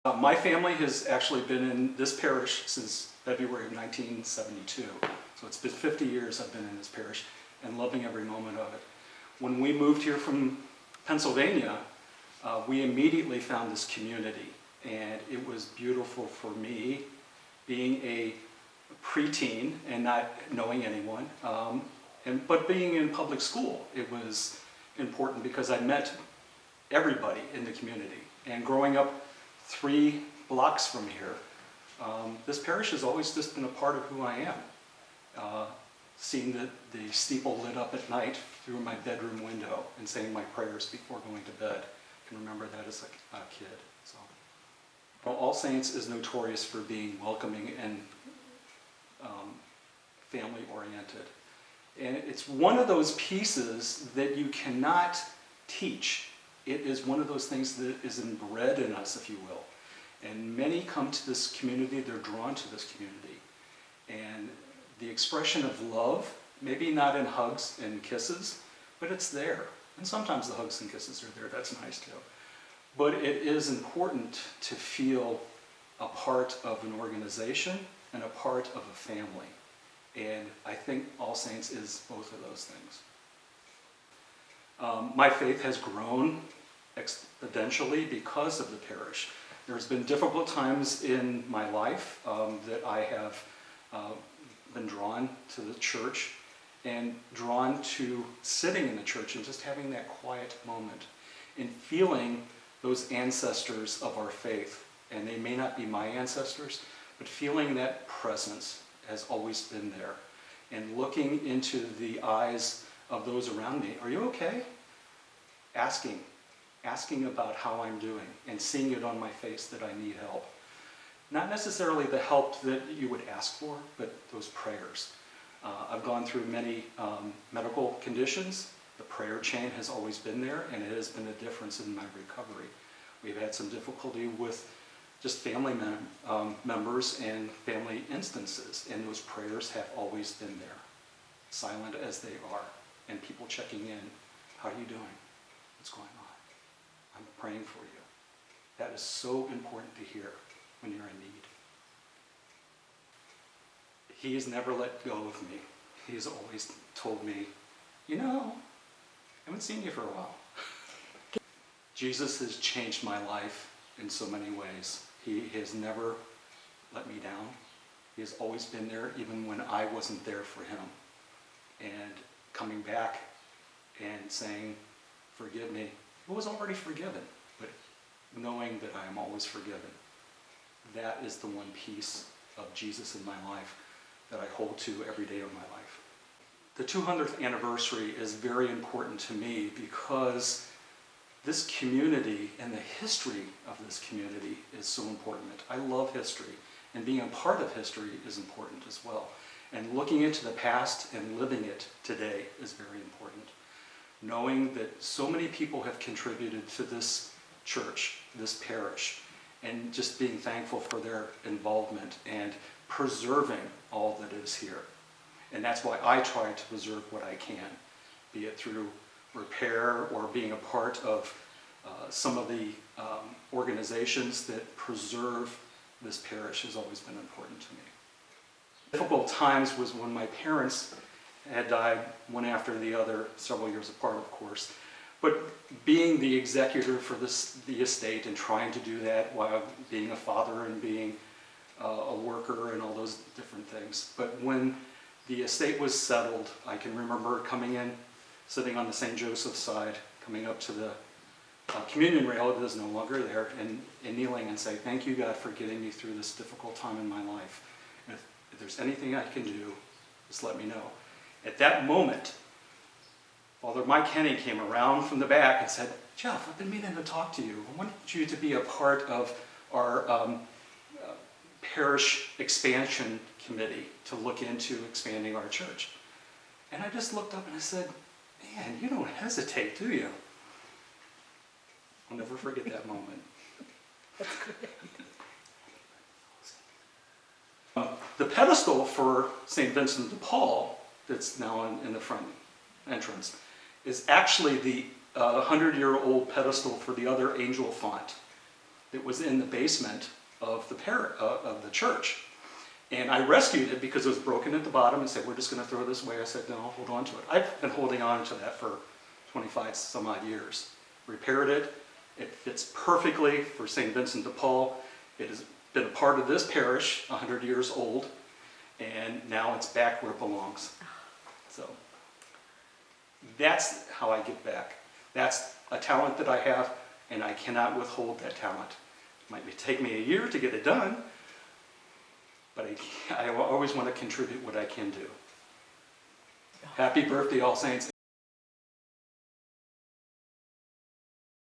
My family has actually been in this parish since February of 1972. So it's been 50 years I've been in this parish and loving every moment of it. When we moved here from Pennsylvania, we immediately found this community, and it was beautiful for me being a preteen and not knowing anyone, but being in public school. It was important because I met everybody in the community, and growing up 3 blocks from here, this parish has always just been a part of who I am. Seeing the steeple lit up at night through my bedroom window and saying my prayers before going to bed. I can remember that as a kid. So, well, All Saints is notorious for being welcoming and family-oriented. And it's one of those pieces that you cannot teach. It is one of those things that is inbred in us, if you will. And many come to this community, they're drawn to this community. And the expression of love, maybe not in hugs and kisses, but it's there. And sometimes the hugs and kisses are there, that's nice too. But it is important to feel a part of an organization and a part of a family. And I think All Saints is both of those things. My faith has grown exponentially because of the parish. There's been difficult times in my life that I have been drawn to the church and drawn to sitting in the church and just having that quiet moment and feeling those ancestors of our faith. And they may not be my ancestors, but feeling that presence has always been there. And looking into the eyes of those around me, are you okay? Asking about how I'm doing and seeing it on my face that I need help. Not necessarily the help that you would ask for, but those prayers. I've gone through many medical conditions. The prayer chain has always been there, and it has been a difference in my recovery. We've had some difficulty with just family members and family instances, and those prayers have always been there, silent as they are, and people checking in. How are you doing? What's going on? I'm praying for you. That is so important to hear when you're in need. He has never let go of me. He has always told me, you know, I haven't seen you for a while. Jesus has changed my life in so many ways. He has never let me down. He has always been there even when I wasn't there for him. And coming back and saying, forgive me. It was already forgiven, but knowing that I am always forgiven. That is the one piece of Jesus in my life that I hold to every day of my life. The 200th anniversary is very important to me because this community and the history of this community is so important. I love history, and being a part of history is important as well. And looking into the past and living it today is very important. Knowing that so many people have contributed to this church, this parish, and just being thankful for their involvement and preserving all that is here. And that's why I try to preserve what I can, be it through repair or being a part of some of the organizations that preserve this parish has always been important to me. Difficult times was when my parents had died, one after the other, several years apart, of course. But being the executor for the estate and trying to do that while being a father and being a worker and all those different things. But when the estate was settled, I can remember coming in, sitting on the St. Joseph's side, coming up to the communion rail that is no longer there, and kneeling and say, thank you, God, for getting me through this difficult time in my life. And if there's anything I can do, just let me know. At that moment, Father Mike Henny came around from the back and said, Jeff, I've been meaning to talk to you. I want you to be a part of our parish expansion committee to look into expanding our church. And I just looked up and I said, man, you don't hesitate, do you? I'll never forget that moment. That's great. The pedestal for St. Vincent de Paul, that's now in the front entrance, is actually the 100-year-old pedestal for the other angel font. that was in the basement of the church. And I rescued it because it was broken at the bottom and said, we're just going to throw this away. I said, no, hold on to it. I've been holding on to that for 25 some odd years. Repaired it. It fits perfectly for St. Vincent de Paul. It has been a part of this parish, 100 years old, and now it's back where it belongs. So that's how I give back. That's a talent that I have, and I cannot withhold that talent. It might take me a year to get it done, but I always want to contribute what I can do. Happy birthday, All Saints.